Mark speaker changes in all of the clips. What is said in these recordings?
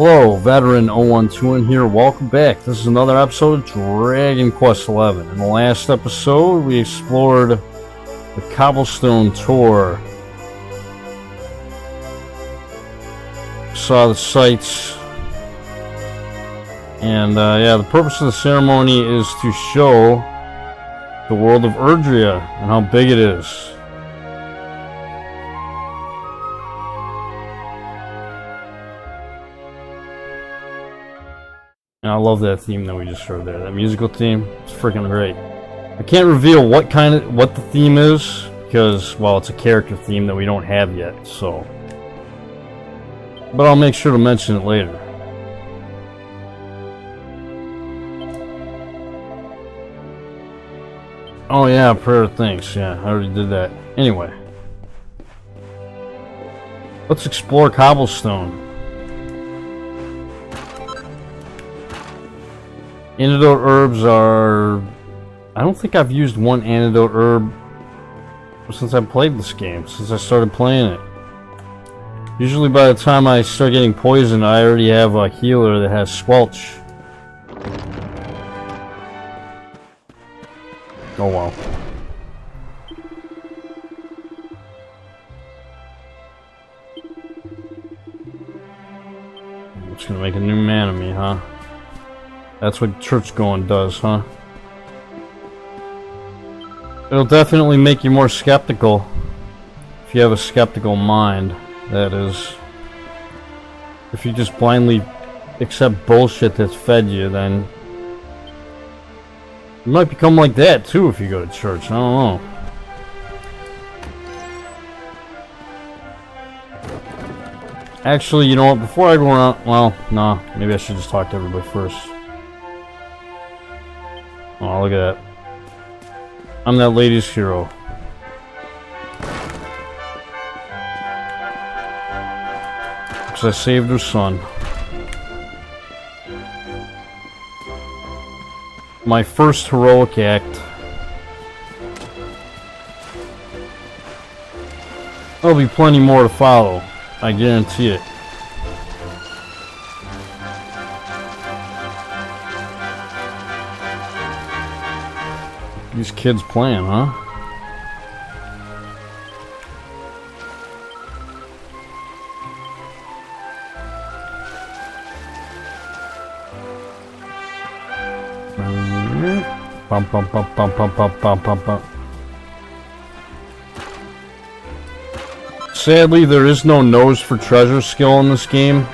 Speaker 1: Hello, veteran 012 in here. Welcome back. This is another episode of Dragon Quest XI. In the last episode, we explored the Cobblestone tour. Saw the sights. And yeah, the purpose of the ceremony is to show the world of Erdrea and how big it is. And I love that theme that we just heard there. That musical theme, it's freaking great. I can't reveal what the theme is because, well, it's a character theme that we don't have yet. So, but I'll make sure to mention it later. Oh yeah, prayer of thanks. Yeah, I already did that. Anyway, let's explore Cobblestone. Antidote herbs are... I don't think I've used one antidote herb since I played this game, since I started playing it. Usually by the time I start getting poisoned, I already have a healer that has squelch. Oh well. It's gonna make a new man of me, huh? That's what church going does, huh? It'll definitely make you more skeptical. If you have a skeptical mind, that is. If you just blindly accept bullshit that's fed you, then you might become like that too if you go to church. I don't know. Actually, you know what? Before I go around, well, nah, maybe I should just talk to everybody first. Oh, look at that. I'm that lady's hero. Because I saved her son. My first heroic act. There'll be plenty more to follow. I guarantee it. These kids playing, huh? Bum, bum, bum, bum, bum, bum, bum, bum, bum. Sadly, there is no nose for treasure skill in this game.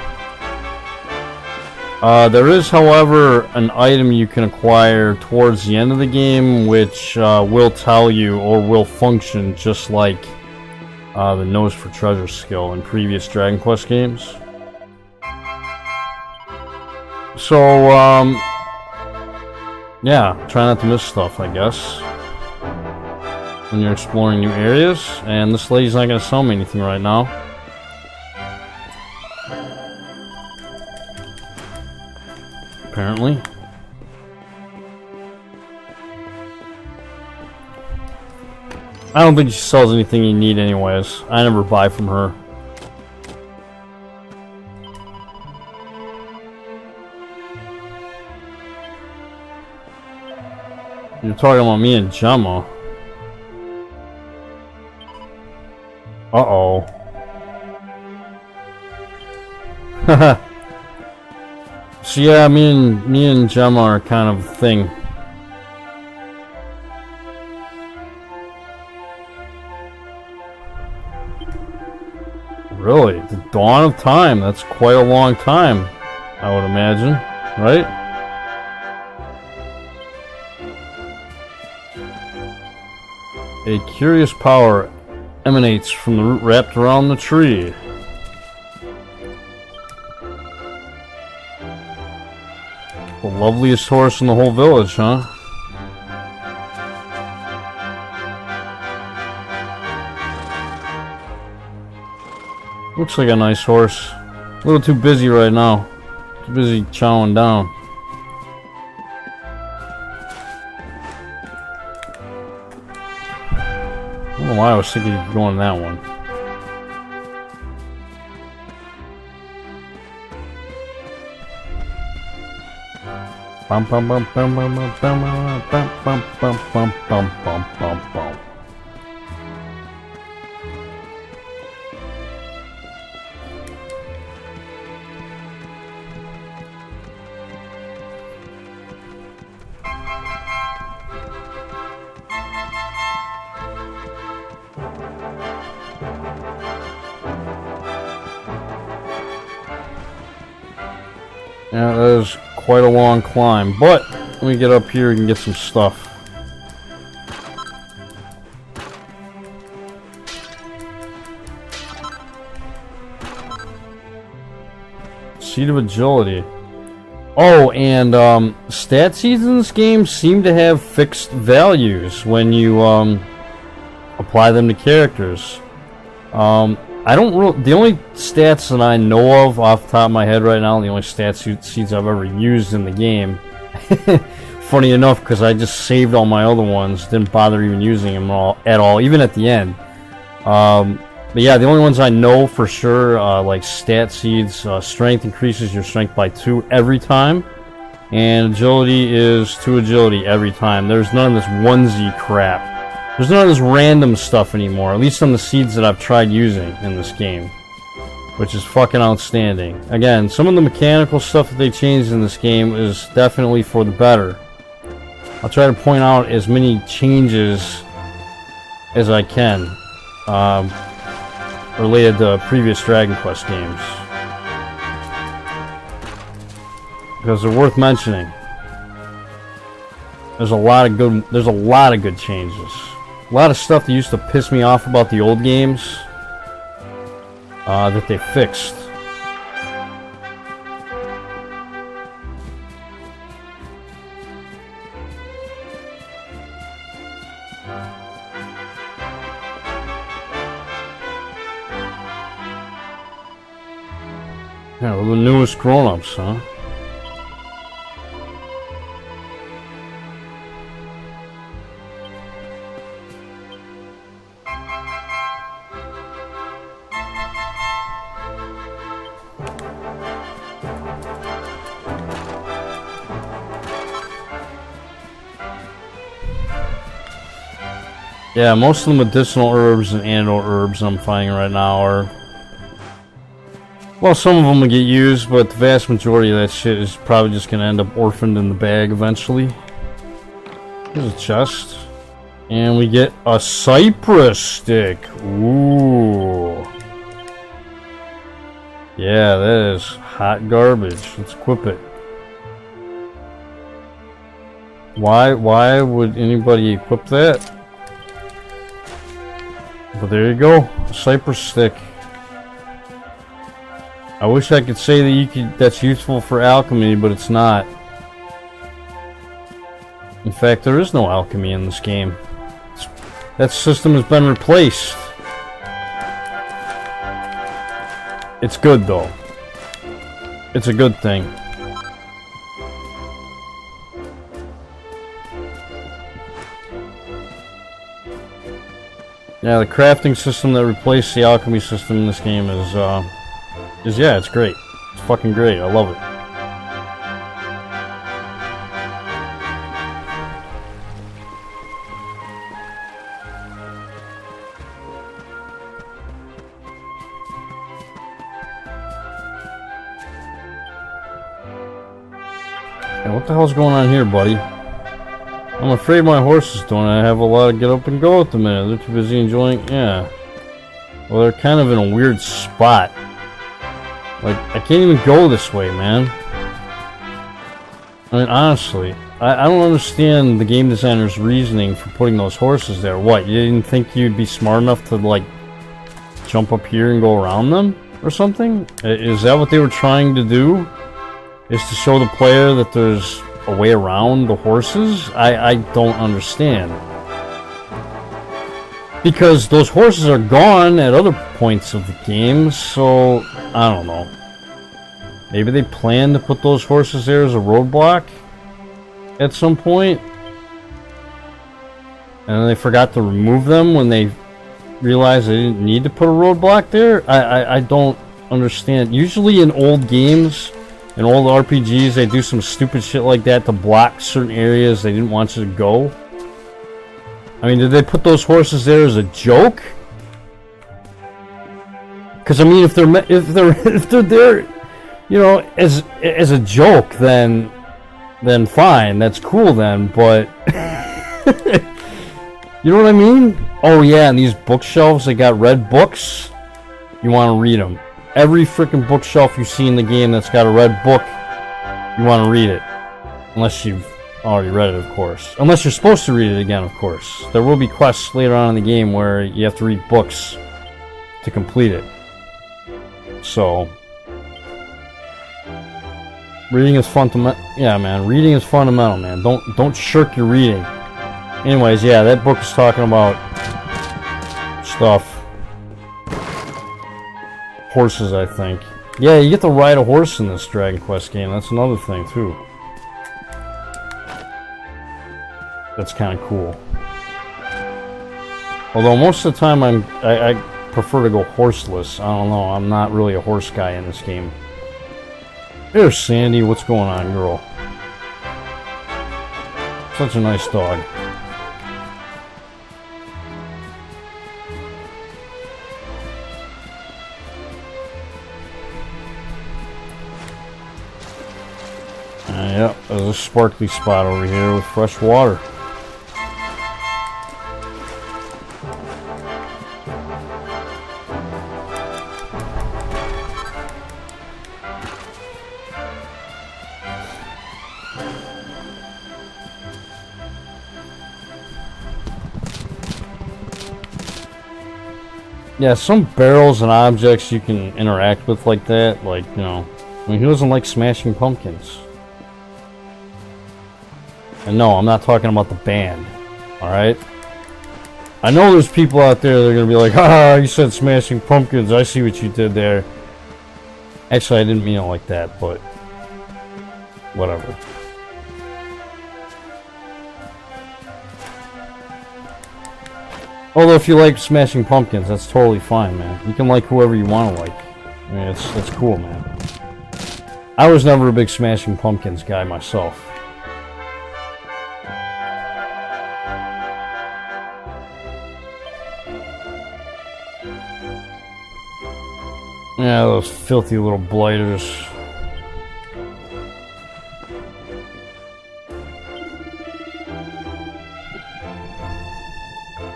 Speaker 1: There is, however, an item you can acquire towards the end of the game which will tell you or will function just like the nose for treasure skill in previous Dragon Quest games. So, yeah, try not to miss stuff, I guess, when you're exploring new areas. And this lady's not going to sell me anything right now. Apparently. I don't think she sells anything you need anyways. I never buy from her. You're talking about me and Gemma. Uh-oh. Haha. So yeah, me and Gemma are kind of a thing. Really? The dawn of time. That's quite a long time, I would imagine, right? A curious power emanates from the root wrapped around the tree. The loveliest horse in the whole village, huh? Looks like a nice horse. A little too busy right now. Too busy chowing down. I don't know why I was thinking of going that one. Bum bum bum bum bum bum bum bum bum bum bum bum bum bum bum. Yeah, that is quite a long climb, but when we get up here, we can get some stuff. Seed of Agility. Oh, and stat seeds in this game seem to have fixed values when you apply them to characters. I don't the only stats that I know of off the top of my head right now, the only stat seeds I've ever used in the game, funny enough, because I just saved all my other ones, didn't bother even using them at all, even at the end. But yeah, the only ones I know for sure, like stat seeds, strength increases your strength by 2 every time, and agility is 2 agility every time. There's none of this onesie crap. There's none of this random stuff anymore, at least on the seeds that I've tried using in this game, which is fucking outstanding. Again, some of the mechanical stuff that they changed in this game is definitely for the better. I'll try to point out as many changes as I can related to previous Dragon Quest games, because they're worth mentioning. There's a lot of good changes. A lot of stuff that used to piss me off about the old games that they fixed. Yeah, we're the newest grown-ups, huh? Yeah, most of the medicinal herbs and antidote herbs I'm finding right now are... well, some of them will get used, but the vast majority of that shit is probably just going to end up orphaned in the bag eventually. Here's a chest. And we get a cypress stick. Ooh. Yeah, that is hot garbage. Let's equip it. Why would anybody equip that? But there you go, a cypress stick. I wish I could say that that's useful for alchemy, but it's not. In fact, there is no alchemy in this game. That system has been replaced. It's good though. It's a good thing. Yeah, the crafting system that replaced the alchemy system in this game is yeah, it's great. It's fucking great. I love it. Hey, what the hell's going on here, buddy? I'm afraid my horses don't have a lot of get up and go at the minute. They're too busy enjoying... yeah. Well, they're kind of in a weird spot. Like, I can't even go this way, man. I mean, honestly, I don't understand the game designer's reasoning for putting those horses there. What, you didn't think you'd be smart enough to, like, jump up here and go around them? Or something? Is that what they were trying to do? Is to show the player that there's a way around the horses? I don't understand. Because those horses are gone at other points of the game, so I don't know. Maybe they planned to put those horses there as a roadblock at some point, and then they forgot to remove them when they realized they didn't need to put a roadblock there. I don't understand. Usually in old games, In old RPGs, they do some stupid shit like that to block certain areas they didn't want you to go. I mean, did they put those horses there as a joke? Because I mean, if they're there, you know, as a joke, then fine, that's cool then. But you know what I mean? Oh yeah, and these bookshelves, they got red books. You want to read them. Every freaking bookshelf you see in the game that's got a red book, you want to read it. Unless you've already read it, of course. Unless you're supposed to read it again, of course. There will be quests later on in the game where you have to read books to complete it. So, reading is fundamental. Yeah, man, reading is fundamental, man. Don't shirk your reading. Anyways, yeah, that book is talking about stuff. Horses, I think. Yeah, you get to ride a horse in this Dragon Quest game. That's another thing too. That's kind of cool. Although most of the time I prefer to go horseless. I don't know. I'm not really a horse guy in this game. There's Sandy. What's going on, girl? Such a nice dog. Yep, there's a sparkly spot over here with fresh water. Yeah, some barrels and objects you can interact with like that, like, you know, I mean, who doesn't like smashing pumpkins? And no, I'm not talking about the band, alright? I know there's people out there that are gonna be like, ah, you said smashing pumpkins, I see what you did there. Actually, I didn't mean it like that, but whatever. Although if you like smashing pumpkins, that's totally fine, man. You can like whoever you want to like. I mean, it's cool, man. I was never a big smashing pumpkins guy myself. Yeah, those filthy little blighters.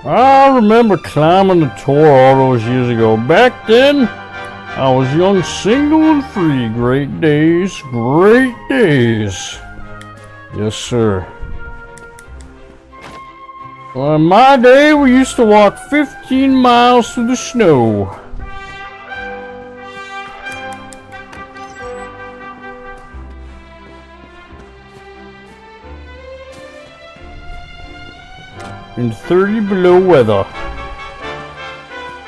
Speaker 1: I remember climbing the tower all those years ago. Back then, I was young, single, and free. Great days, great days. Yes, sir. Well, in my day, we used to walk 15 miles through the snow. In 30 below weather.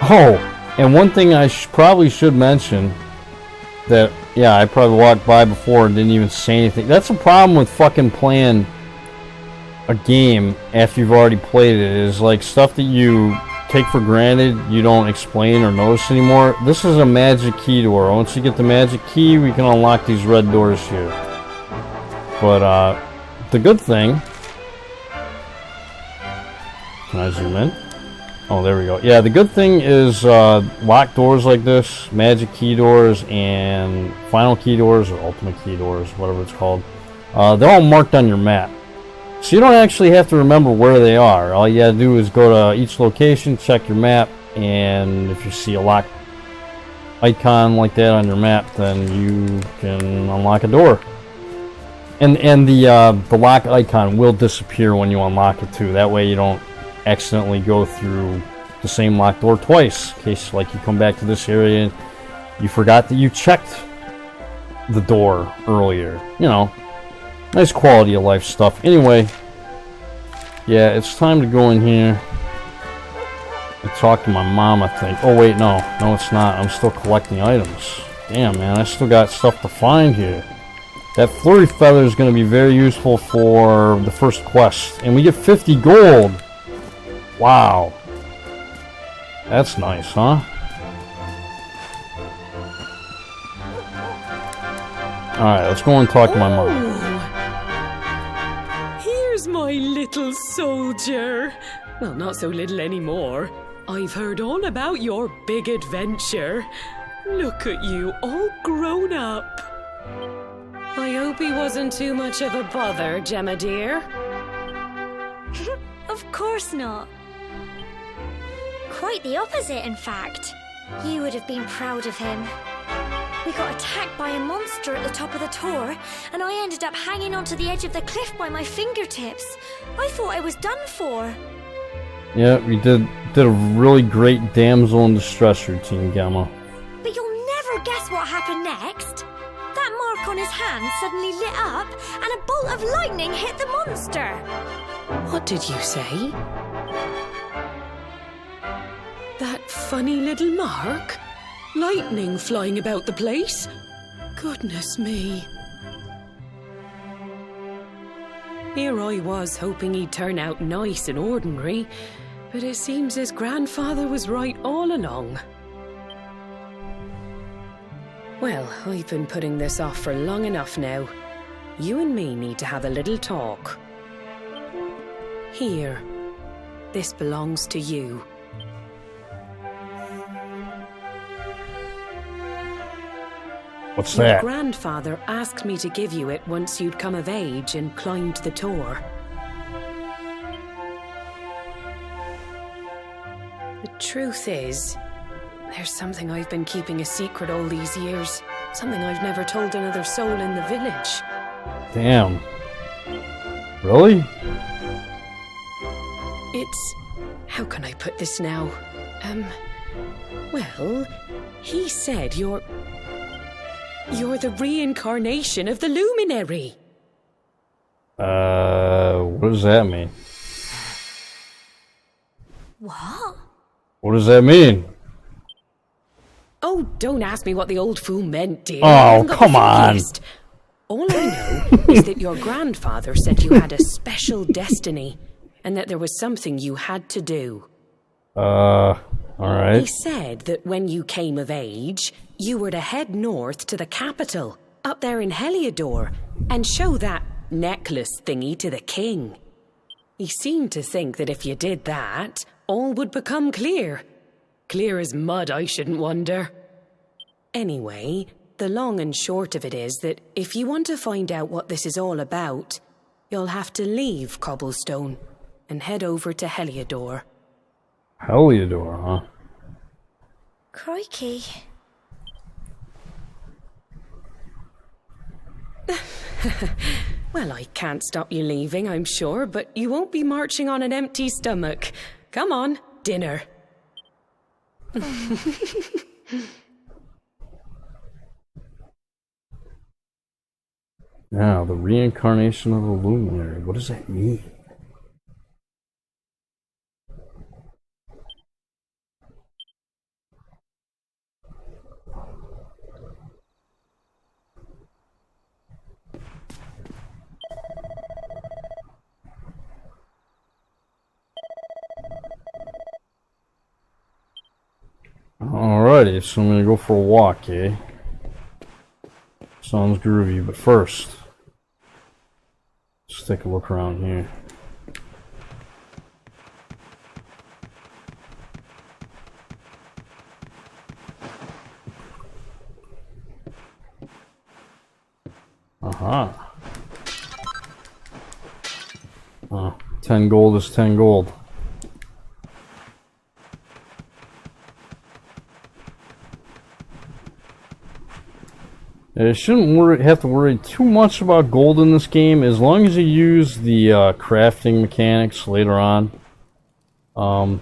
Speaker 1: Oh, and one thing I probably should mention that, yeah, I probably walked by before and didn't even say anything. That's a problem with fucking playing a game after you've already played it, is like stuff that you take for granted you don't explain or notice anymore. This is a magic key door. Once you get the magic key, we can unlock these red doors here. But the good thing, can I zoom in? Oh, there we go. Yeah, the good thing is locked doors like this, magic key doors, and final key doors, or ultimate key doors, whatever it's called. They're all marked on your map. So you don't actually have to remember where they are. All you gotta do is go to each location, check your map, and if you see a locked icon like that on your map, then you can unlock a door. And the lock icon will disappear when you unlock it too. That way you don't accidentally go through the same locked door twice. In case like you come back to this area and you forgot that you checked the door earlier. You know, nice quality of life stuff. Anyway, yeah, it's time to go in here and talk to my mom, I think. Oh wait, no, it's not. I'm still collecting items. Damn, man, I still got stuff to find here. That flurry feather is going to be very useful for the first quest, and we get 50 gold. Wow. That's nice, huh? Alright, let's go and talk to my mom.
Speaker 2: Here's my little soldier. Well, not so little anymore. I've heard all about your big adventure. Look at you, all grown up. I hope he wasn't too much of a bother, Gemma dear.
Speaker 3: Of course not. Quite the opposite, in fact. You would have been proud of him. We got attacked by a monster at the top of the tor, and I ended up hanging onto the edge of the cliff by my fingertips. I thought I was done for.
Speaker 1: Yeah, we did a really great damsel in distress routine, Gemma.
Speaker 3: But you'll never guess what happened next. That mark on his hand suddenly lit up, and a bolt of lightning hit the monster.
Speaker 2: What did you say? That funny little mark? Lightning flying about the place? Goodness me. Here I was hoping he'd turn out nice and ordinary, but it seems his grandfather was right all along. Well, I've been putting this off for long enough now. You and me need to have a little talk. Here. This belongs to you.
Speaker 1: What's
Speaker 2: Your
Speaker 1: that?
Speaker 2: grandfather asked me to give you it once you'd come of age and climbed the tor. The truth is, there's something I've been keeping a secret all these years. Something I've never told another soul in the village.
Speaker 1: Damn. Really?
Speaker 2: It's... how can I put this now? Well, he said you're the reincarnation of the Luminary.
Speaker 1: What does that mean?
Speaker 3: What?
Speaker 1: What does that mean?
Speaker 2: Oh, don't ask me what the old fool meant, dear.
Speaker 1: Oh, come on.
Speaker 2: All I know is that your grandfather said you had a special destiny, and that there was something you had to do.
Speaker 1: Alright.
Speaker 2: He said that when you came of age, you were to head north to the capital, up there in Heliodor, and show that necklace thingy to the king. He seemed to think that if you did that, all would become clear. Clear as mud, I shouldn't wonder. Anyway, the long and short of it is that if you want to find out what this is all about, you'll have to leave Cobblestone and head over to Heliodor.
Speaker 1: Heliodor, huh?
Speaker 3: Crikey.
Speaker 2: Well, I can't stop you leaving, I'm sure, but you won't be marching on an empty stomach. Come on, dinner.
Speaker 1: Now, the reincarnation of the Luminary. What does that mean? Alrighty, so I'm gonna go for a walk, eh? Sounds groovy, but first, let's take a look around here. Aha. 10 gold is 10 gold. You shouldn't have to worry too much about gold in this game, as long as you use the crafting mechanics later on. And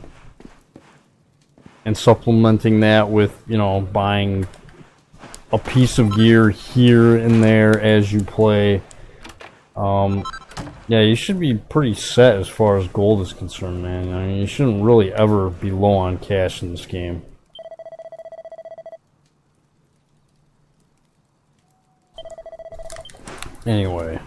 Speaker 1: supplementing that with, you know, buying a piece of gear here and there as you play. Yeah, you should be pretty set as far as gold is concerned, man. I mean, you shouldn't really ever be low on cash in this game. Anyway.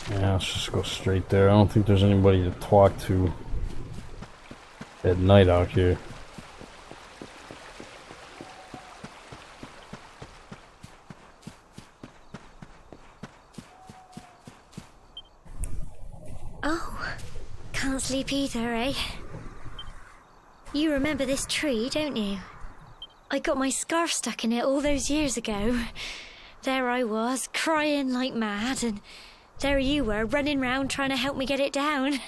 Speaker 1: Yeah, let's just go straight. straight there. I don't think there's anybody to talk to at night out here.
Speaker 3: Oh, can't sleep either, eh? You remember this tree, don't you? I got my scarf stuck in it all those years ago. There I was, crying like mad, and there you were, running round trying to help me get it down.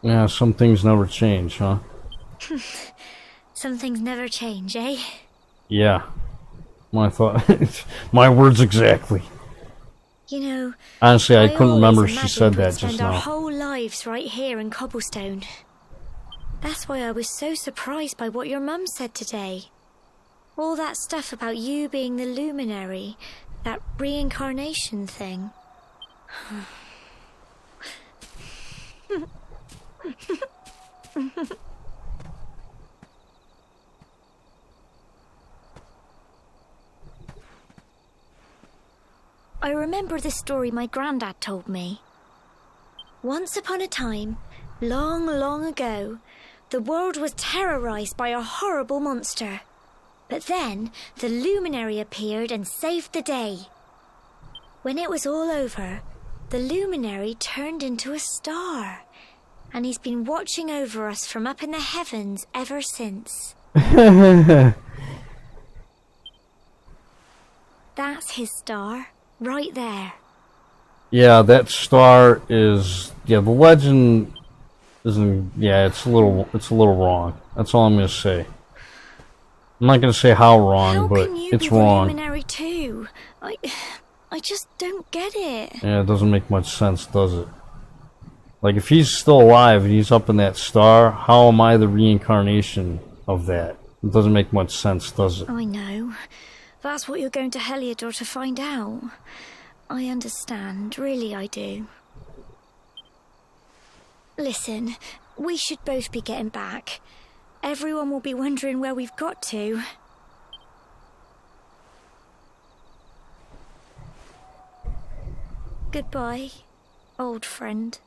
Speaker 1: Yeah, some things never change, huh?
Speaker 3: Some things never change, eh?
Speaker 1: Yeah. My thought. My words exactly.
Speaker 3: You know,
Speaker 1: honestly, I couldn't remember if she
Speaker 3: always
Speaker 1: said
Speaker 3: imagined
Speaker 1: that
Speaker 3: we'd spend
Speaker 1: just
Speaker 3: our
Speaker 1: now.
Speaker 3: whole lives right here in Cobblestone. That's why I was so surprised by what your mum said today. All that stuff about you being the Luminary, that reincarnation thing. I remember the story my granddad told me. Once upon a time, long, long ago, the world was terrorized by a horrible monster. But then, the Luminary appeared and saved the day. When it was all over, the Luminary turned into a star. And he's been watching over us from up in the heavens ever since. That's his star, right there.
Speaker 1: Yeah, that star is... Yeah, the legend isn't... Yeah, it's a little wrong. That's all I'm going to say. I'm not going to say how wrong, but it's wrong.
Speaker 3: How can you be the Luminary too? I just don't get it.
Speaker 1: Yeah, it doesn't make much sense, does it? Like, if he's still alive and he's up in that star, how am I the reincarnation of that? It doesn't make much sense, does it?
Speaker 3: I know. That's what you're going to Heliodor to find out. I understand, really I do. Listen, we should both be getting back. Everyone will be wondering where we've got to. Goodbye, old friend.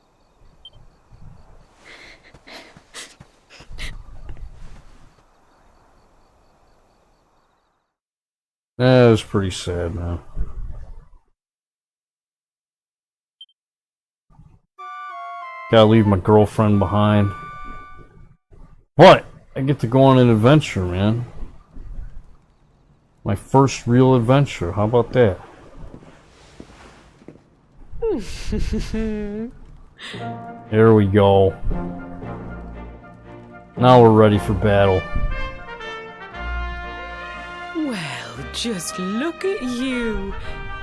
Speaker 1: That was pretty sad, man. Gotta leave my girlfriend behind. But I get to go on an adventure, man. My first real adventure. How about that? There we go. Now we're ready for battle.
Speaker 2: Well, just look at you.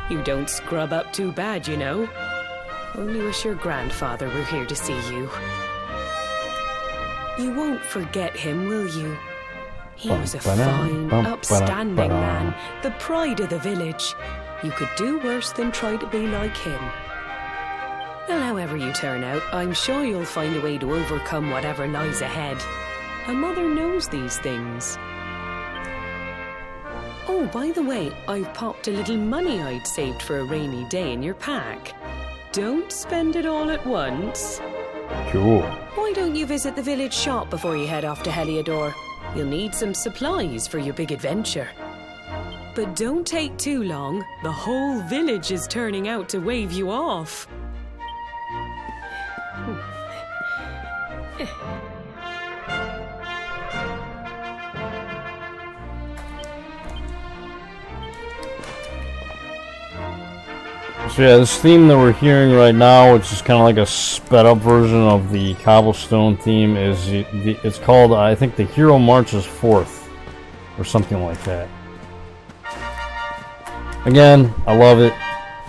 Speaker 2: You don't scrub up too bad, you know. Only wish your grandfather were here to see you. You won't forget him, will you? He was a fine, upstanding man, the pride of the village. You could do worse than try to be like him. Well, however you turn out, I'm sure you'll find a way to overcome whatever lies ahead. A mother knows these things. Oh, by the way, I've popped a little money I'd saved for a rainy day in your pack. Don't spend it all at once.
Speaker 1: Cool.
Speaker 2: Why don't you visit the village shop before you head off to Heliodor? You'll need some supplies for your big adventure. But don't take too long. The whole village is turning out to wave you off.
Speaker 1: So yeah, this theme that we're hearing right now, which is kind of like a sped up version of the Cobblestone theme, it's called, I think, The Hero Marches Forth, or something like that. Again, I love it.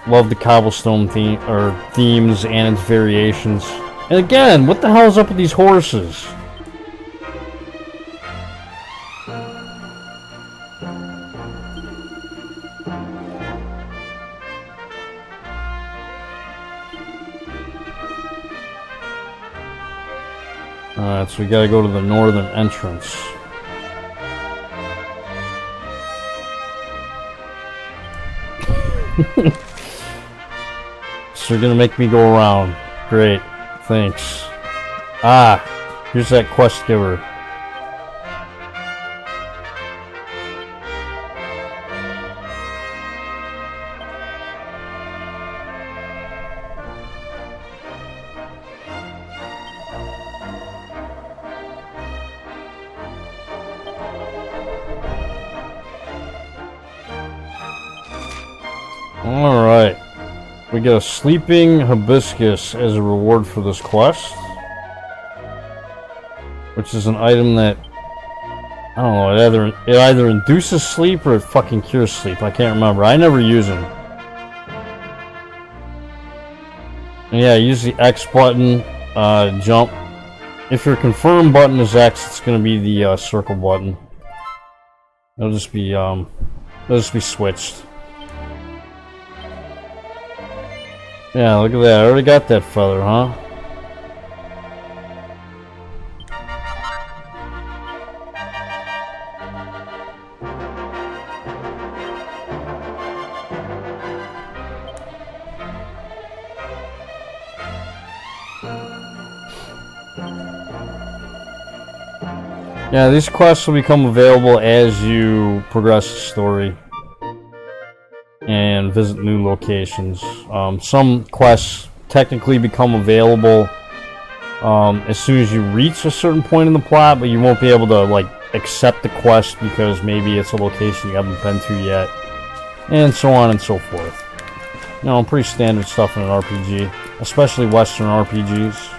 Speaker 1: Love the Cobblestone theme, or themes and its variations. And again, what the hell is up with these horses? Alright, so we gotta go to the northern entrance. So you're gonna make me go around. Great. Thanks. Ah, here's that quest giver. Alright. We get a sleeping hibiscus as a reward for this quest. Which is an item that, I don't know, it either induces sleep or it fucking cures sleep. I can't remember. I never use them. And yeah, use the X button, jump. If your confirm button is X, it's gonna be the circle button. It'll just be switched. Yeah, look at that. I already got that feather, huh? Yeah, these quests will become available as you progress the story and visit new locations. Some quests technically become available as soon as you reach a certain point in the plot, but you won't be able to like accept the quest because maybe it's a location you haven't been to yet, and so on and so forth. You know, pretty standard stuff in an RPG, especially Western RPGs.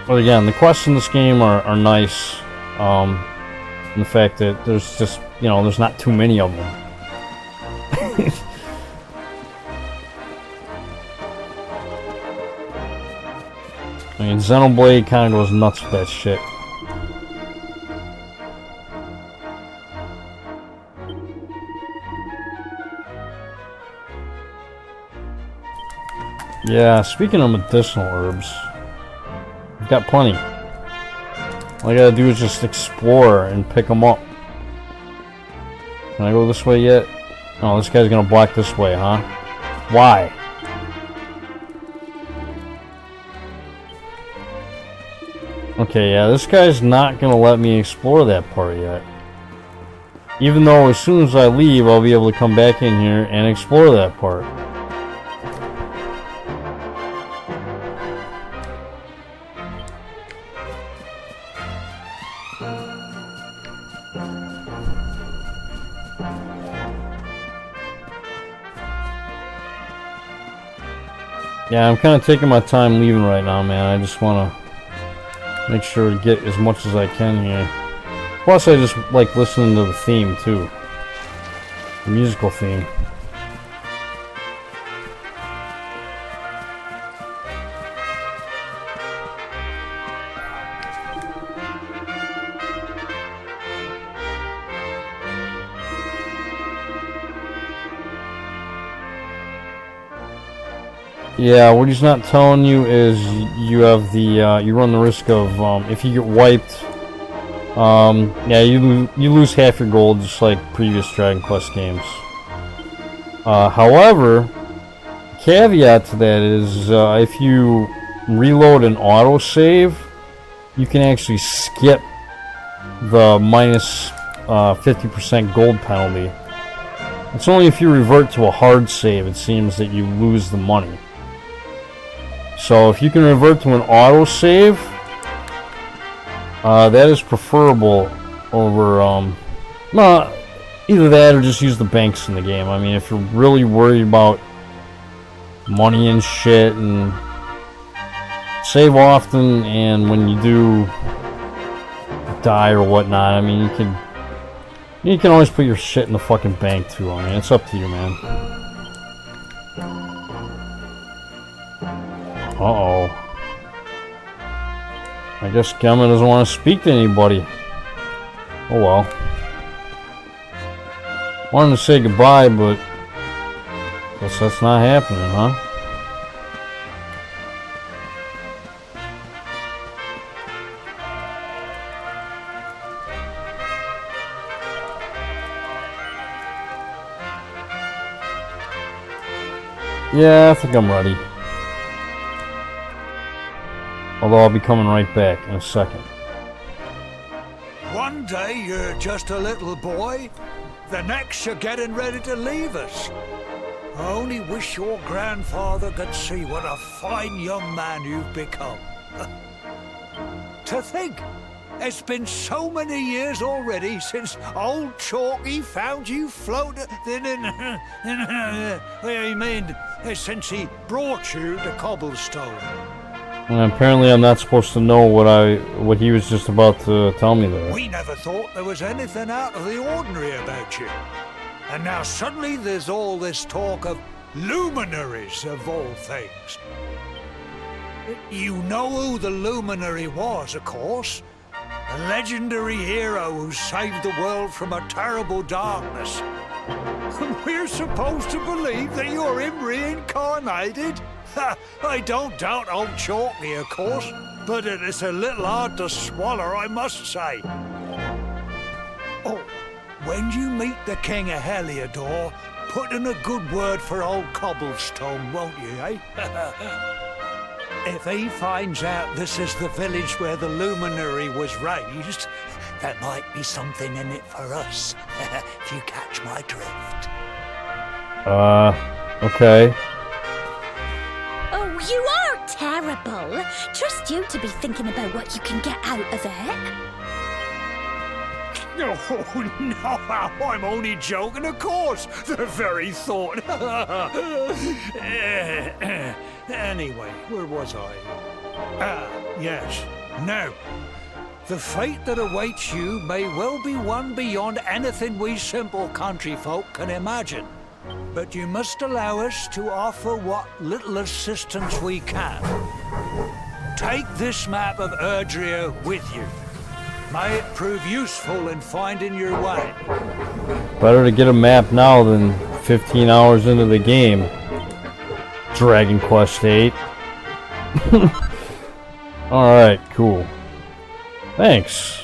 Speaker 1: But again, the quests in this game are nice. And the fact that there's just, you know, there's not too many of them. I mean, Xenoblade kind of goes nuts with that shit. Yeah, speaking of medicinal herbs, I've got plenty. All I gotta do is just explore and pick them up. Can I go this way yet? Oh, this guy's gonna block this way, huh? Why? Okay, yeah, this guy's not gonna let me explore that part yet. Even though as soon as I leave, I'll be able to come back in here and explore that part. Yeah, I'm kind of taking my time leaving right now, man. I just want to make sure to get as much as I can here. Plus, I just like listening to the theme, too. The musical theme. Yeah, what he's not telling you is you have the you run the risk of if you get wiped, yeah, you lose half your gold just like previous Dragon Quest games. However, caveat to that is if you reload an autosave, you can actually skip the minus 50% gold penalty. It's only if you revert to a hard save, it seems, that you lose the money. So if you can revert to an autosave, that is preferable over, either that or just use the banks in the game. I mean, if you're really worried about money and shit, and save often, and when you do die or whatnot, I mean, you can always put your shit in the fucking bank too. I mean, it's up to you, man. Uh-oh. I guess Gemma doesn't want to speak to anybody. Oh well. Wanted to say goodbye, but guess that's not happening, huh? Yeah, I think I'm ready. Although I'll be coming right back in a second.
Speaker 4: One day you're just a little boy, the next you're getting ready to leave us. I only wish your grandfather could see what a fine young man you've become. To think, it's been so many years already since old Chalky found you floating since he brought you to Cobblestone.
Speaker 1: And apparently I'm not supposed to know what he was just about to tell me there.
Speaker 4: We never thought there was anything out of the ordinary about you. And now suddenly there's all this talk of luminaries of all things. You know who the Luminary was, of course. A legendary hero who saved the world from a terrible darkness. And we're supposed to believe that you're him reincarnated? I don't doubt old Chalky, of course, but it's a little hard to swallow, I must say. Oh, when you meet the King of Heliodor, put in a good word for old Cobblestone, won't you, eh? If he finds out this is the village where the Luminary was raised, there might be something in it for us, if you catch my drift.
Speaker 1: Okay.
Speaker 3: Oh, you are terrible. Trust you to be thinking about what you can get out of it.
Speaker 4: Oh, no, I'm only joking, of course. The very thought. Anyway, where was I? Yes. Now, the fate that awaits you may well be one beyond anything we simple country folk can imagine. But you must allow us to offer what little assistance we can. Take this map of Erdrea with you. May it prove useful in finding your way.
Speaker 1: Better to get a map now than 15 hours into the game. Dragon Quest 8. Alright, cool. Thanks.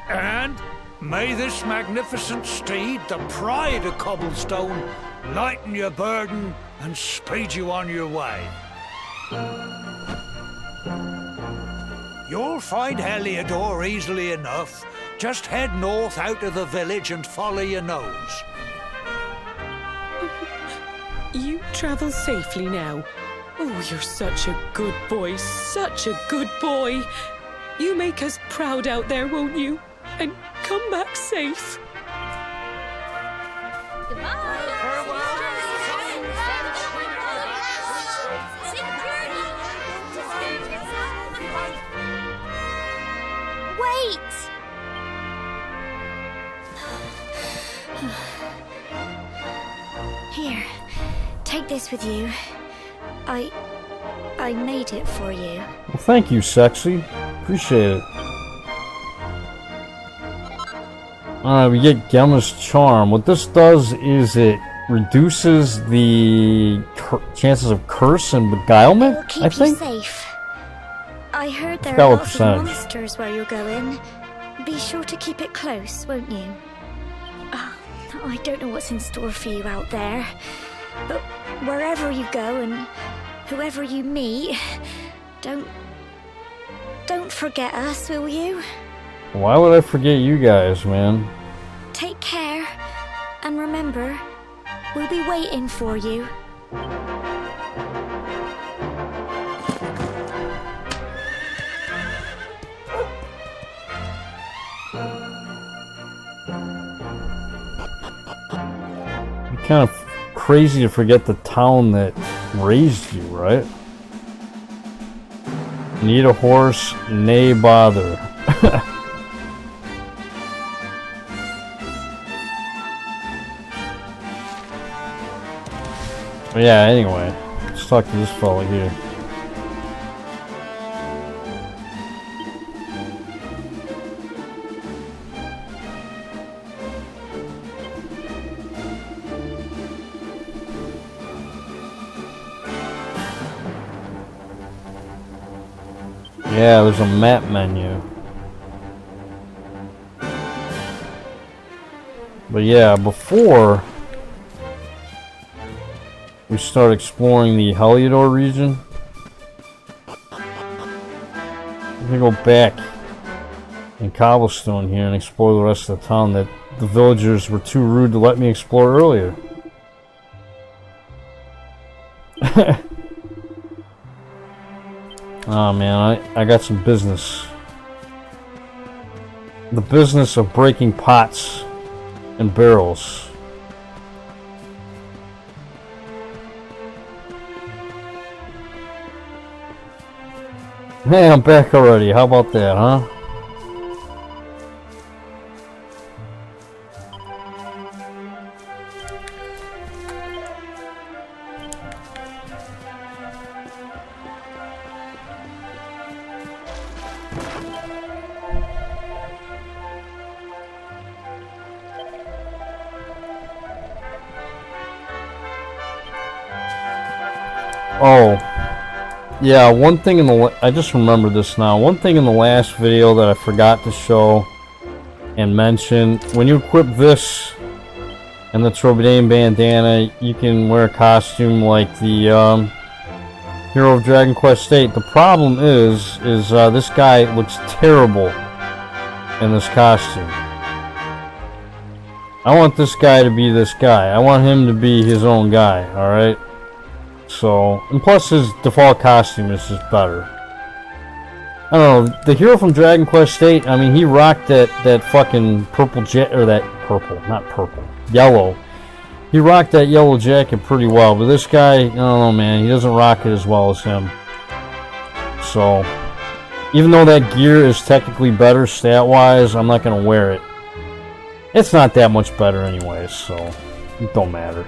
Speaker 4: And may this magnificent steed, the pride of Cobblestone, lighten your burden and speed you on your way. You'll find Heliodor easily enough. Just head north out of the village and follow your nose.
Speaker 2: You travel safely now. Oh, you're such a good boy, such a good boy. You make us proud out there, won't you? And come back safe.
Speaker 3: Wait! Here, take this with you. I made it for you.
Speaker 1: Well, thank you, sexy. Appreciate it. Alright, we get Gemma's Charm. What this does is it reduces the chances of curse and beguilement,
Speaker 3: It'll keep
Speaker 1: I think?
Speaker 3: you safe. I heard there
Speaker 1: Forgot
Speaker 3: are
Speaker 1: what
Speaker 3: lots
Speaker 1: percentage.
Speaker 3: of monsters where you're going. Be sure to keep it close, won't you? I don't know what's in store for you out there, but wherever you go and whoever you meet, don't forget us, will you?
Speaker 1: Why would I forget you guys, man?
Speaker 3: Take care, and remember, we'll be waiting for you.
Speaker 1: Kind of crazy to forget the town that raised you, right? Need a horse, nay bother. But yeah, anyway, let's talk to this fella here. Yeah, there's a map menu. But yeah, before we start exploring the Heliodor region, I'm gonna go back in Cobblestone here and explore the rest of the town that the villagers were too rude to let me explore earlier. Oh man, I got some business. The business of breaking pots and barrels. Hey, I'm back already. How about that, huh? Oh, yeah, one thing in the... I just remembered this now. One thing in the last video that I forgot to show and mention. When you equip this and the Trobriand bandana, you can wear a costume like the hero of Dragon Quest VIII. The problem is this guy looks terrible in this costume. I want this guy to be this guy. I want him to be his own guy, alright? So, and plus his default costume is just better. I don't know, the hero from Dragon Quest VIII, I mean, he rocked that fucking purple or that purple, not purple, yellow. He rocked that yellow jacket pretty well, but this guy, I don't know, man, he doesn't rock it as well as him. So, even though that gear is technically better stat-wise, I'm not going to wear it. It's not that much better anyways, so it don't matter.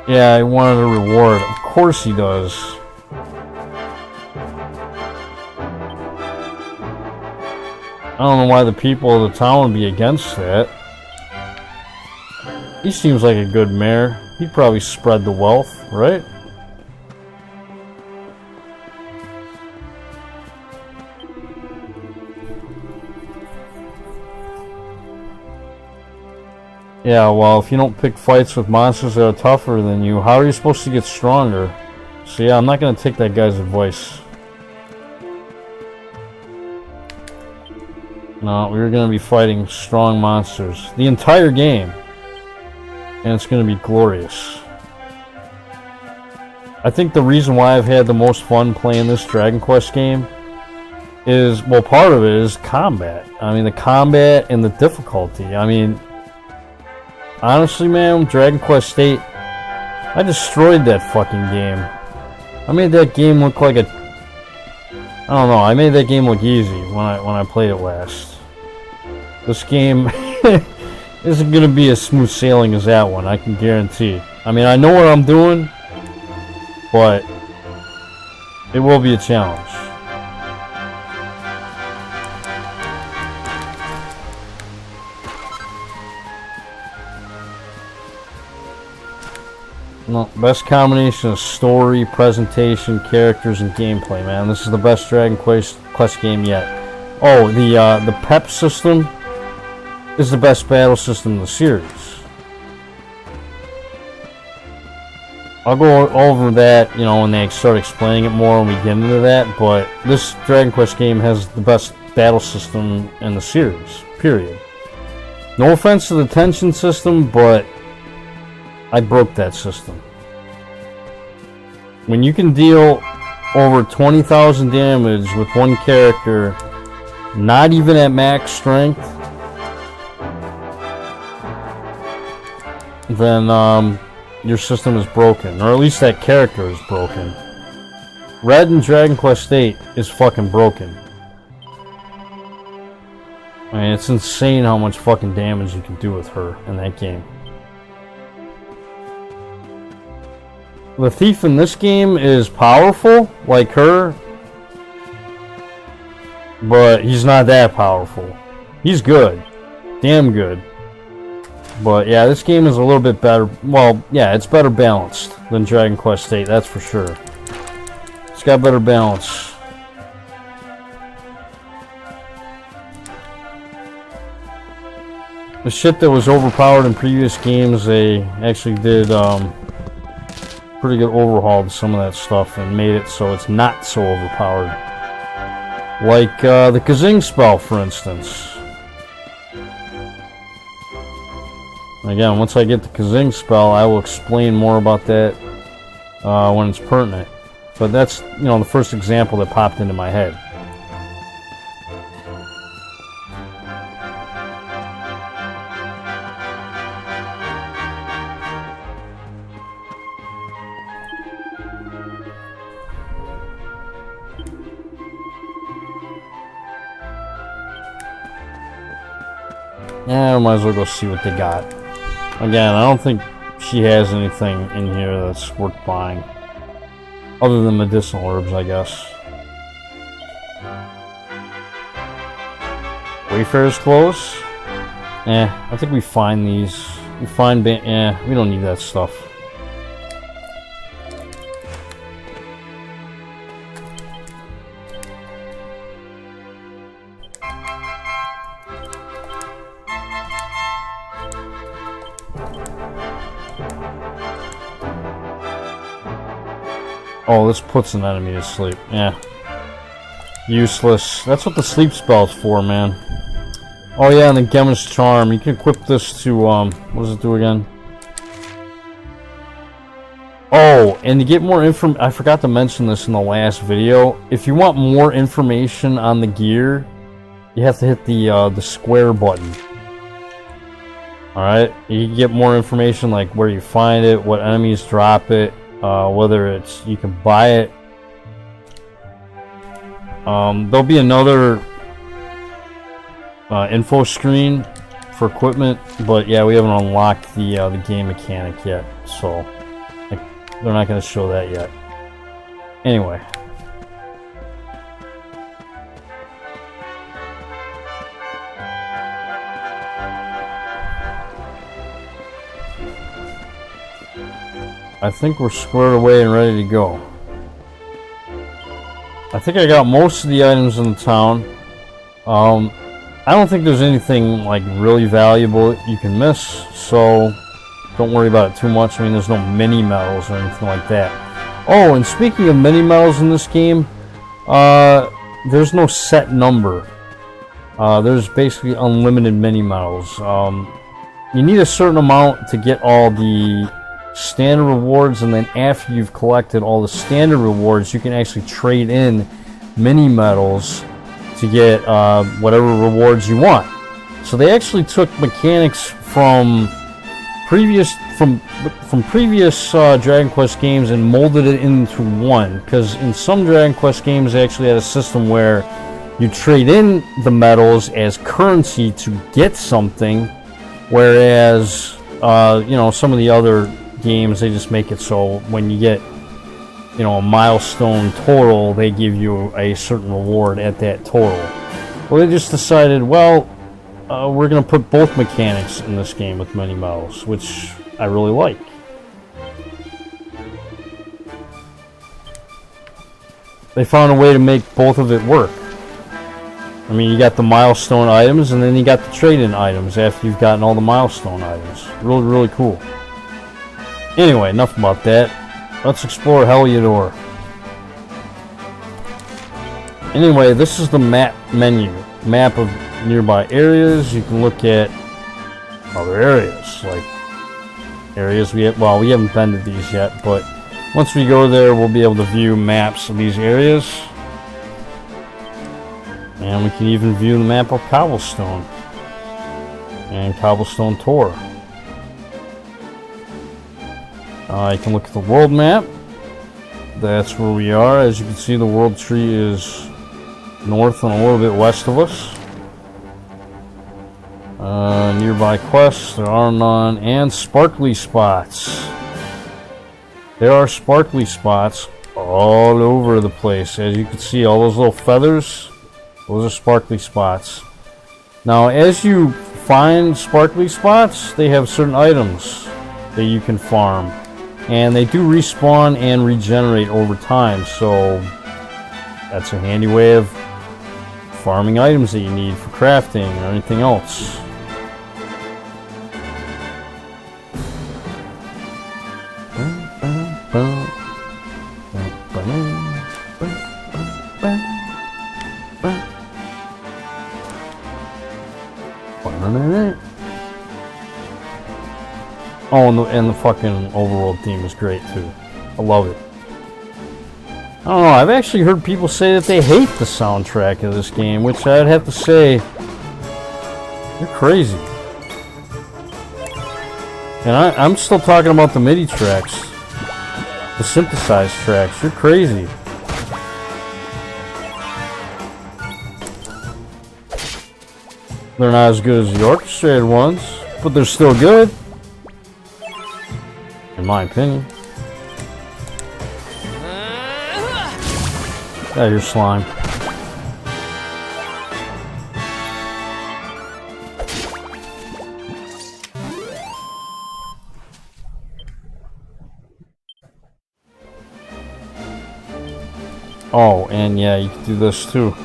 Speaker 1: Yeah, I wanted a reward. Of course he does. I don't know why the people of the town would be against that. He seems like a good mayor. He'd probably spread the wealth, right? Yeah, well, if you don't pick fights with monsters that are tougher than you, how are you supposed to get stronger? So yeah, I'm not going to take that guy's advice. No, we're going to be fighting strong monsters the entire game. And it's going to be glorious. I think the reason why I've had the most fun playing this Dragon Quest game is, well, part of it is combat. I mean, the combat and the difficulty. I mean, honestly, man, Dragon Quest VIII, I destroyed that fucking game. I made that game look like a... I don't know, I made that game look easy when I played it last. This game isn't going to be as smooth sailing as that one, I can guarantee. I mean, I know what I'm doing, but it will be a challenge. No, best combination of story, presentation, characters, and gameplay, man. This is the best Dragon Quest game yet. Oh, the PEP system is the best battle system in the series. I'll go over that, you know, when they start explaining it more when we get into that, but this Dragon Quest game has the best battle system in the series, period. No offense to the tension system, but I broke that system. When you can deal over 20,000 damage with one character, not even at max strength, then your system is broken, or at least that character is broken. Red in Dragon Quest VIII is fucking broken. I mean, it's insane how much fucking damage you can do with her in that game. The thief in this game is powerful, like her, but he's not that powerful. He's good. Damn good. But yeah, this game is a little bit better. Well, yeah, it's better balanced than Dragon Quest VIII, that's for sure. It's got better balance. the shit that was overpowered in previous games, they actually did pretty good overhaul to some of that stuff and made it so it's not so overpowered. Like the Kazing spell, for instance. Again, once I get the Kazing spell, I will explain more about that when it's pertinent. But that's, you know, the first example that popped into my head. Yeah, I might as well go see what they got. Again, I don't think she has anything in here that's worth buying. Other than medicinal herbs, I guess. Wayfarer's clothes? I think we find these. We find... we don't need that stuff. Oh, this puts an enemy to sleep. Yeah. Useless. That's what the sleep spell's for, man. Oh yeah, and the Gemma's Charm. You can equip this to, what does it do again? Oh, and to get more info, I forgot to mention this in the last video. If you want more information on the gear, you have to hit the square button. Alright? You can get more information like where you find it, what enemies drop it, whether it's you can buy it. There'll be another info screen for equipment, but yeah, we haven't unlocked the game mechanic yet, so they're not going to show that yet. Anyway. I think we're squared away and ready to go. I think I got most of the items in the town. I don't think there's anything like really valuable you can miss, so don't worry about it too much. I mean, there's no mini medals or anything like that. Oh, and speaking of mini medals in this game, there's no set number. There's basically unlimited mini medals. You need a certain amount to get all the standard rewards, and then after you've collected all the standard rewards, you can actually trade in mini medals to get whatever rewards you want. So they actually took mechanics from previous Dragon Quest games and molded it into one, because in some Dragon Quest games they actually had a system where you trade in the medals as currency to get something, whereas you know, some of the other games, they just make it so when you get, you know, a milestone total, they give you a certain reward at that total. Well, they just decided, well, we're going to put both mechanics in this game with mini medals, which I really like. They found a way to make both of it work. I mean, you got the milestone items, and then you got the trade-in items after you've gotten all the milestone items. Really, really cool. Anyway, enough about that. Let's explore Heliodor. Anyway, this is the map menu. Map of nearby areas. You can look at other areas, like areas we have. Well, we haven't been to these yet, but once we go there, we'll be able to view maps of these areas. And we can even view the map of Cobblestone and Cobblestone Tor. You can look at the world map. That's where we are. As you can see, the world tree is north and a little bit west of us. Nearby quests, there are none. And sparkly spots. There are sparkly spots all over the place. As you can see, all those little feathers, those are sparkly spots. Now, as you find sparkly spots, they have certain items that you can farm. And they do respawn and regenerate over time, so that's a handy way of farming items that you need for crafting or anything else. Oh, and the fucking overworld theme is great too. I love it. I don't know, I've actually heard people say that they hate the soundtrack of this game, which I'd have to say, you're crazy. And I'm still talking about the MIDI tracks, the synthesized tracks. You're crazy. They're not as good as the orchestrated ones, but they're still good, in my opinion. Yeah, you're slime. Oh, and yeah, you can do this too.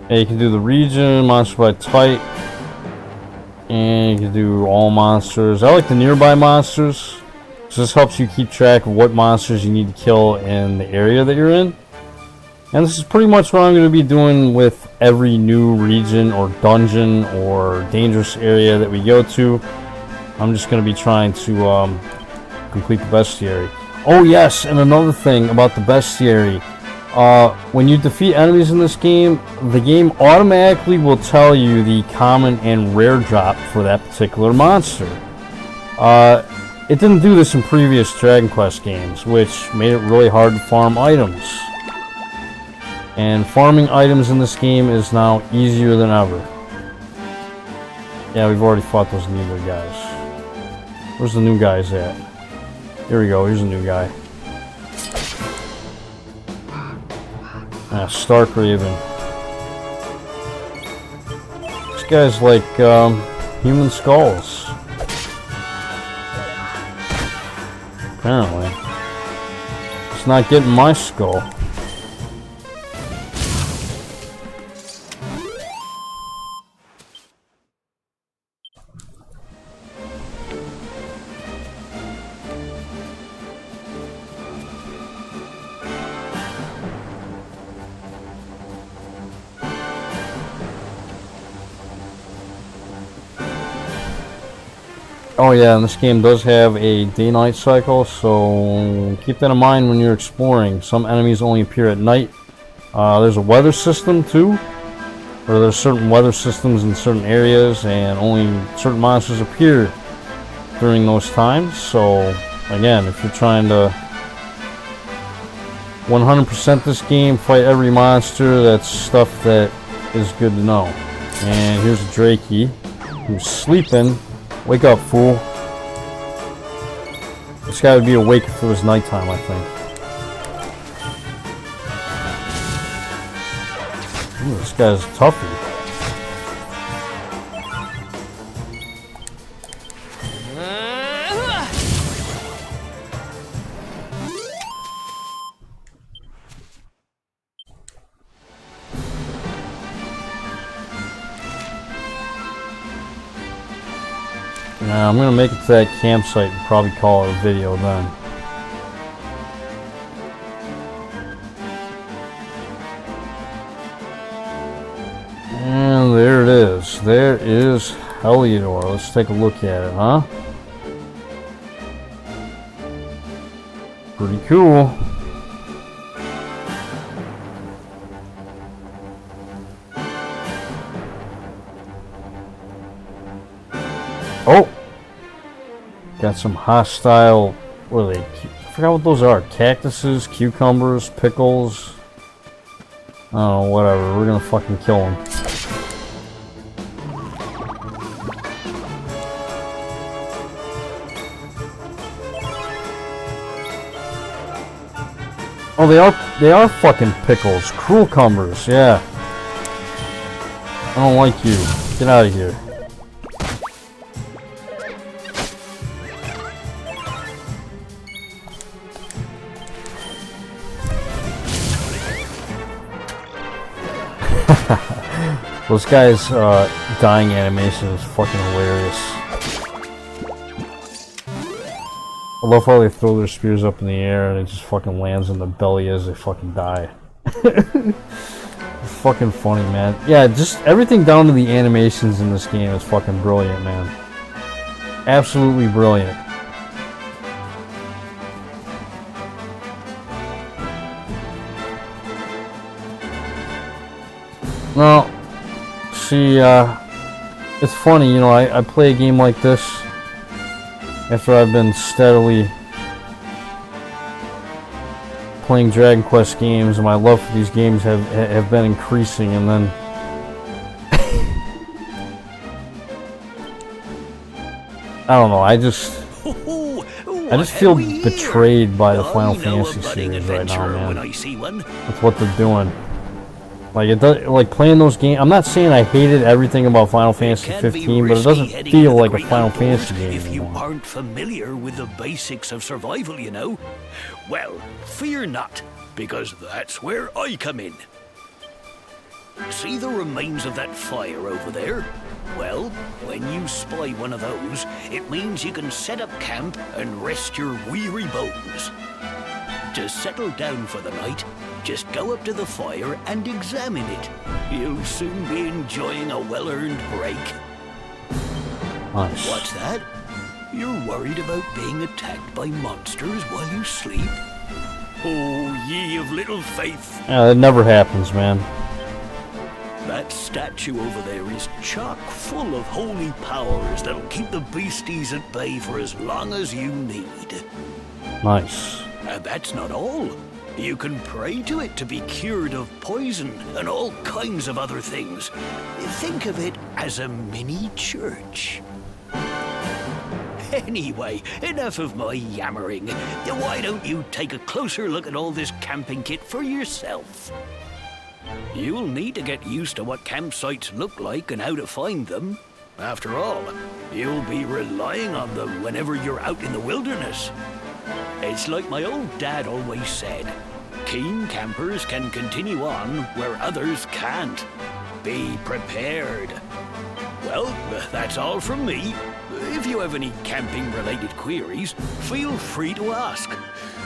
Speaker 1: Yeah, you can do the region, monster by type, and you can do all monsters. I like the nearby monsters, so this helps you keep track of what monsters you need to kill in the area that you're in. And this is pretty much what I'm going to be doing with every new region or dungeon or dangerous area that we go to. I'm just going to be trying to complete the bestiary. Oh yes, and another thing about the bestiary. When you defeat enemies in this game, the game automatically will tell you the common and rare drop for that particular monster. It didn't do this in previous Dragon Quest games, which made it really hard to farm items. And farming items in this game is now easier than ever. Yeah, we've already fought those new guys. Where's the new guys at? Here we go, here's a new guy. Stark Raven. This guy's like human skulls. Apparently. It's not getting my skull. Oh yeah, and this game does have a day-night cycle, so keep that in mind when you're exploring. Some enemies only appear at night. There's a weather system too, where there's certain weather systems in certain areas, and only certain monsters appear during those times. So again, if you're trying to 100% this game, fight every monster, that's stuff that is good to know. And here's a Drakey who's sleeping. Wake up, fool. This guy would be awake if it was nighttime, I think. Ooh, this guy's a toughie. Now, I'm going to make it to that campsite and probably call it a video then. And there it is. There is Heliodor. Let's take a look at it, huh? Pretty cool. Oh! Got some hostile, what are they? I forgot what those are. Cactuses, cucumbers, pickles. I don't know, whatever. We're gonna fucking kill them. Oh, they are fucking pickles. Cruel cumbers, yeah. I don't like you. Get out of here. This guy's dying animation is fucking hilarious. I love how they throw their spears up in the air and it just fucking lands in the belly as they fucking die. It's fucking funny, man. Yeah, just everything down to the animations in this game is fucking brilliant, man. Absolutely brilliant. Well, see, it's funny, you know, I play a game like this after I've been steadily playing Dragon Quest games, and my love for these games have been increasing, and then I don't know, I just feel betrayed by the Final Fantasy series right now, man. With what they're doing. Like it does, like playing those games. I'm not saying I hated everything about Final Fantasy 15, but it doesn't feel like a Final Fantasy game
Speaker 5: if you
Speaker 1: anymore.
Speaker 5: aren't familiar with the basics of survival, you know. Well, fear not, because that's where I come in. See the remains of that fire over there? Well, when you spy one of those, it means you can set up camp and rest your weary bones. To settle down for the night, just go up to the fire and examine it. You'll soon be enjoying a well-earned break.
Speaker 1: Nice.
Speaker 5: What's that? You're worried about being attacked by monsters while you sleep? Oh, ye of little faith.
Speaker 1: Yeah, that never happens, man.
Speaker 5: That statue over there is chock full of holy powers that'll keep the beasties at bay for as long as you need.
Speaker 1: Nice.
Speaker 5: And that's not all. You can pray to it to be cured of poison and all kinds of other things. Think of it as a mini church. Anyway, enough of my yammering. Why don't you take a closer look at all this camping kit for yourself? You'll need to get used to what campsites look like and how to find them. After all, you'll be relying on them whenever you're out in the wilderness. It's like my old dad always said, keen campers can continue on where others can't. Be prepared. Well, that's all from me. If you have any camping-related queries, feel free to ask.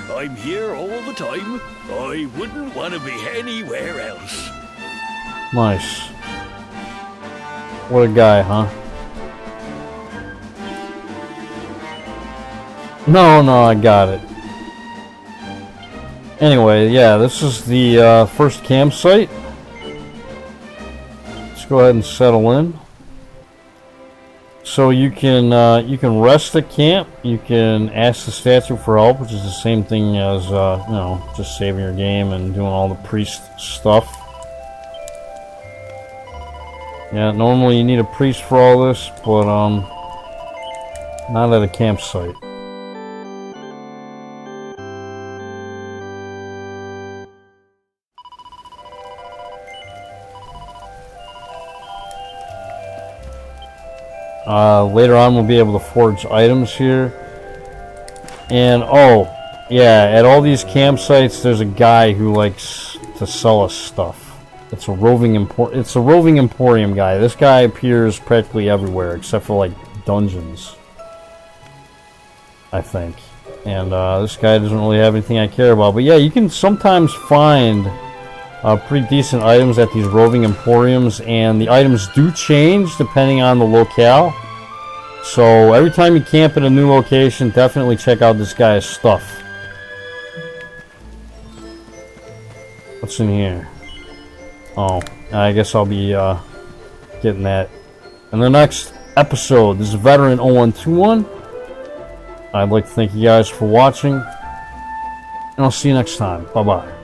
Speaker 5: I'm here all the time. I wouldn't want to be anywhere else.
Speaker 1: Nice. What a guy, huh? No, I got it. Anyway, yeah, this is the first campsite. Let's go ahead and settle in. So you can rest at camp. You can ask the statue for help, which is the same thing as you know, just saving your game and doing all the priest stuff. Yeah, normally you need a priest for all this, but not at a campsite. Later on we'll be able to forge items here. And oh, yeah, at all these campsites there's a guy who likes to sell us stuff. It's a roving emporium guy. This guy appears practically everywhere except for like dungeons, I think. And this guy doesn't really have anything I care about. But yeah, you can sometimes find pretty decent items at these roving emporiums, and the items do change depending on the locale. So every time you camp at a new location, definitely check out this guy's stuff. What's in here? Oh, I guess I'll be getting that in the next episode. This is Veteran 0121. I'd like to thank you guys for watching, and I'll see you next time. Bye-bye.